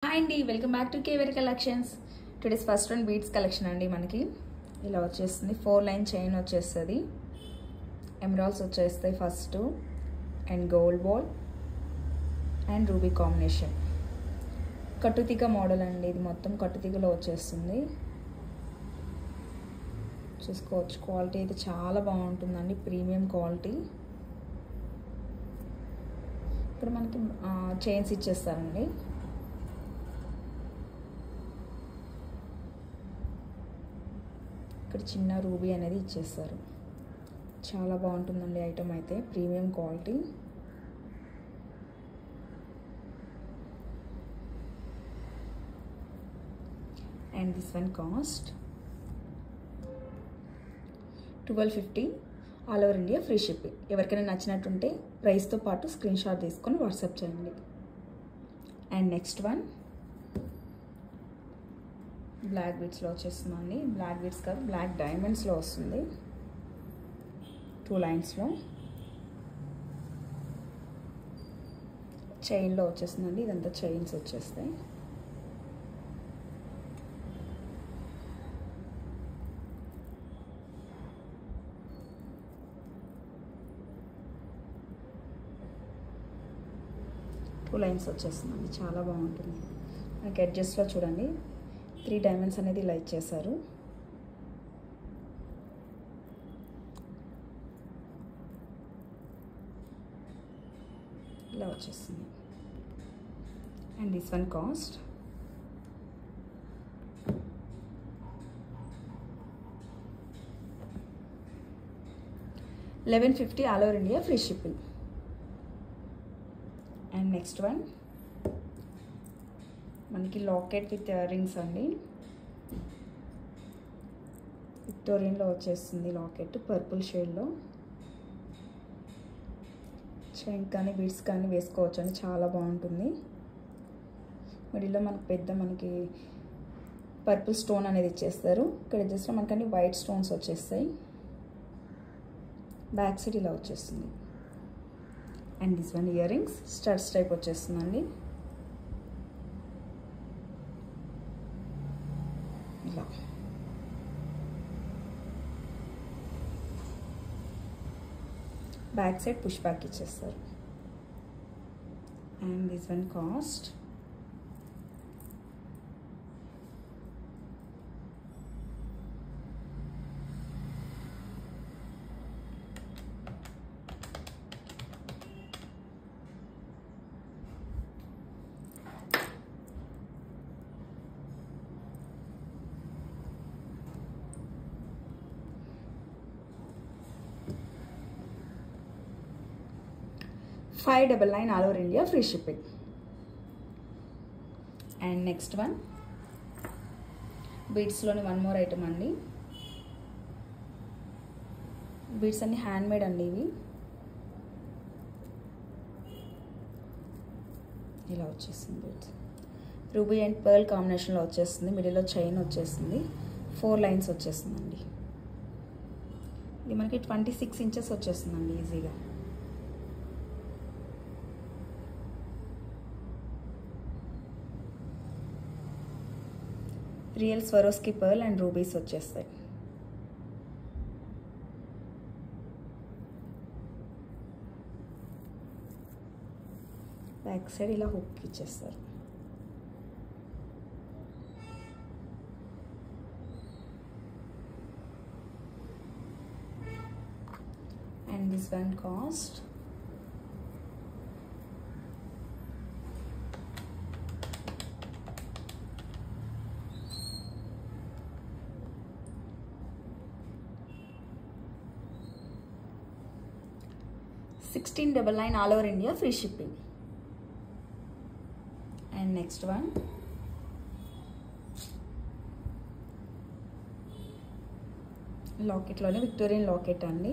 Hi అండి, welcome back to కేవేర్ collections. Today's first one beads collection అండి. మనకి ఇలా వచ్చేస్తుంది. 4 లైన్ చైన్ వచ్చేస్తుంది, ఎమరాల్డ్స్ వచ్చేస్తాయి first, and gold ball and ruby combination. కట్టుతీగ మోడల్ అండి, ఇది మొత్తం కట్టుతీగలో వచ్చేస్తుంది. చూసుకోవచ్చు, క్వాలిటీ అయితే చాలా బాగుంటుందండి, ప్రీమియం క్వాలిటీ. ఇక్కడ మనకి చైన్స్ ఇచ్చేస్తారండి. ఇక్కడ చిన్న రూబీ అనేది ఇచ్చేస్తారు. చాలా బాగుంటుందండి ఐటమ్ అయితే, premium quality. And this one cost 1250, all over India free shipping. ఎవరికైనా నచ్చినట్టుంటే ప్రైస్తో పాటు స్క్రీన్ షాట్ తీసుకొని వాట్సాప్ చేయండి. అండ్ నెక్స్ట్ వన్ బ్లాక్ బీడ్స్లో వచ్చేస్తుందండి. బ్లాక్ బీడ్స్ కాదు, బ్లాక్ డైమండ్స్లో వస్తుంది, 2 లైన్స్లో చైన్లో వచ్చేస్తుందండి. ఇదంతా చైన్స్ వచ్చేస్తాయి. టూ లైన్స్ వచ్చేస్తుందండి, చాలా బాగుంటుంది. మనకి ఎడ్జెస్ట్లో చూడండి 3 డైమండ్స్ అనేది ఇలా ఇచ్చేసారు. ఇలా వచ్చేస్తుంది. And this one cost 1150, all over India free shipping. And next one మనకి లాకెట్ విత్ రింగ్స్ అండి. విక్టోరియన్లో వచ్చేస్తుంది లాకెట్, పర్పుల్ షేడ్లో. చైన్ కానీ బీడ్స్ కానీ వేసుకోవచ్చు అండి, చాలా బాగుంటుంది. మిడిల్లో మనకి పర్పుల్ స్టోన్ అనేది ఇచ్చేస్తారు. ఇక్కడ జస్ట్ మనకన్నీ వైట్ స్టోన్స్ వచ్చేస్తాయి. బ్యాక్ సైడ్ ఇలా వచ్చేస్తుంది. And this one earrings studs type వచ్చేస్తుందండి. ఇలా బ్యాక్ సైడ్ పుష్ బ్యాక్ ఇచ్చేస్తారు. And this one cost 599, all over India free shipping. And next one బీడ్స్లోని వన్ మోర్ ఐటమ్ అండి. Beads అన్ని handmade అండి. ఇవి ఇలా వచ్చేస్తుంది. బీడ్స్ రూబీ అండ్ పర్ల్ కాంబినేషన్లో వచ్చేస్తుంది. మిడిల్లో చైన్ వచ్చేస్తుంది, 4 లైన్స్ వచ్చేస్తుందండి. ఇది మనకి 26 ఇంచెస్ వచ్చేస్తుందండి ఈజీగా. Real Swarovski pearl and rubies వచ్చేస్తాయి. బ్యాక్ సైడ్ ఇలా హుక్ ఇచ్చేస్తారు. And this one cost 1699, all over India free shipping. And next one లాకెట్లోనే విక్టోరియన్ లాకెట్ అండి.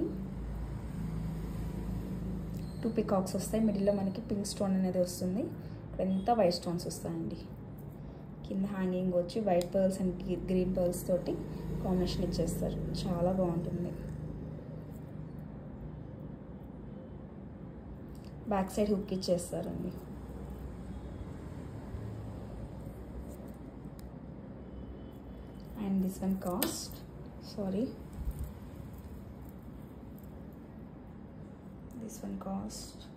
2 పికాక్స్ వస్తాయి. మిడిల్లో మనకి పింక్ స్టోన్ అనేది వస్తుంది. ఇక్కడంతా వైట్ స్టోన్స్ వస్తాయండి. కింద హ్యాంగింగ్ వచ్చి white pearls and green pearls తోటి కాంబినేషన్ ఇచ్చేస్తారు. చాలా బాగుంటుంది. బ్యాక్ సైడ్ హుక్ ఇచ్చేస్తారండి. And this one cost, this one cost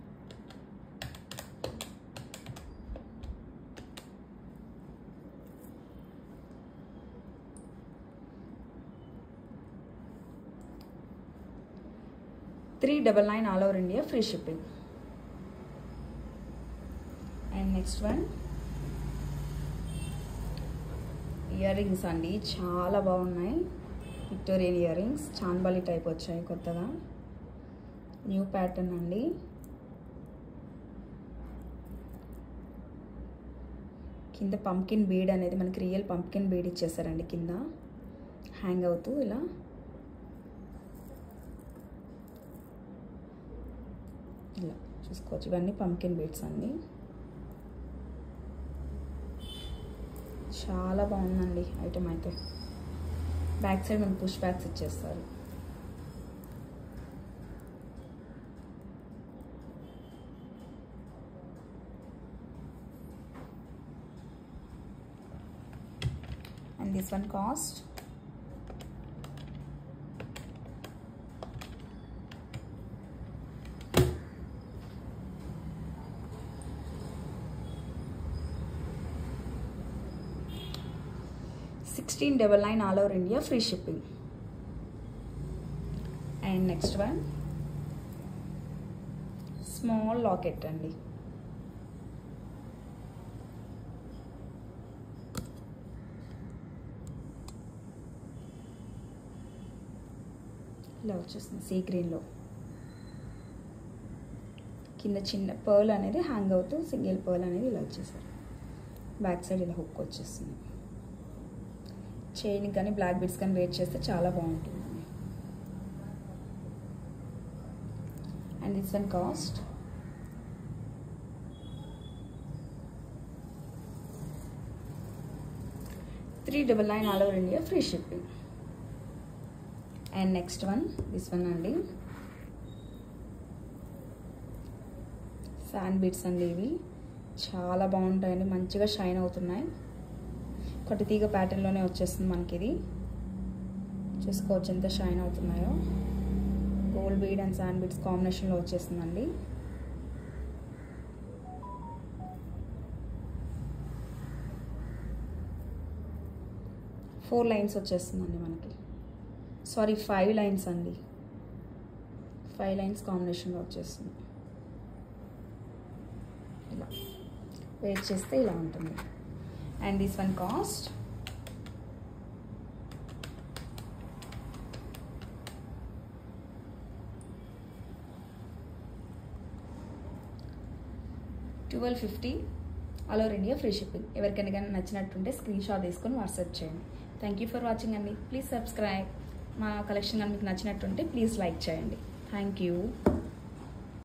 $399 all over India, free shipping. And next one, ear rings అండి, చాలా బాగున్నాయి. Victorian ear rings, chandbali type వచ్చాయి కొత్తగా, న్యూ ప్యాటర్న్ అండి. కింద పంకిన్ బీడ్ అనేది మనకి రియల్ పంకిన్ బీడ్ ఇచ్చేసారండి, కింద హ్యాంగ్ అవుతూ ఇలా. ఇలా చూసుకోవచ్చు, ఇవన్నీ పంకిన్ బీడ్స్ అండి. చాలా బాగుందండి ఐటమ్ అయితే. బ్యాక్ సైడ్ మనకు పుష్ బ్యాక్స్ ఇచ్చేస్తారు. And this one cost $1699 all over India, free shipping. And next one, small locket అండి. ఇలా వచ్చేస్తుంది సీ గ్రీన్లో. కింద చిన్న పర్ల్ అనేది హ్యాంగ్ అవుతూ సింగిల్ పర్ల్ అనేది ఇలా వచ్చేసారు. బ్యాక్ సైడ్ ఇలా హుక్ వచ్చేస్తుంది. చైన్ కానీ బ్లాక్ బీడ్స్ కానీ వేర్ చేస్తే చాలా బాగుంటుంది. And this one cost $399 all over India, free shipping. And next one, this one అండి, శాండ్ బీడ్స్ అండి. ఇవి చాలా బాగుంటాయండి, మంచిగా షైన్ అవుతున్నాయి. ఒకటి తీగ ప్యాటర్న్లోనే వచ్చేస్తుంది మనకి. ఇది చూసుకోవచ్చు ఎంత షైన్ అవుతున్నాయో. Gold bead and sand beads కాంబినేషన్లో వచ్చేస్తుందండి. ఫోర్ లైన్స్ వచ్చేస్తుందండి మనకి. 5 లైన్స్ అండి. 5 లైన్స్ కాంబినేషన్లో వచ్చేస్తుంది. ఇలా వెయిట్ చేస్తే ఇలా ఉంటుంది. And this one cost $1250 all over India, free shipping. ఎవరికైనా కానీ నచ్చినట్టుంటే స్క్రీన్ షాట్ తీసుకొని వాట్సాప్ చేయండి. థ్యాంక్ యూ ఫర్ వాచింగ్ అండి. Please subscribe. మా కలెక్షన్ కానీ మీకు నచ్చినట్టుంటే ప్లీజ్ లైక్ చేయండి. Thank you.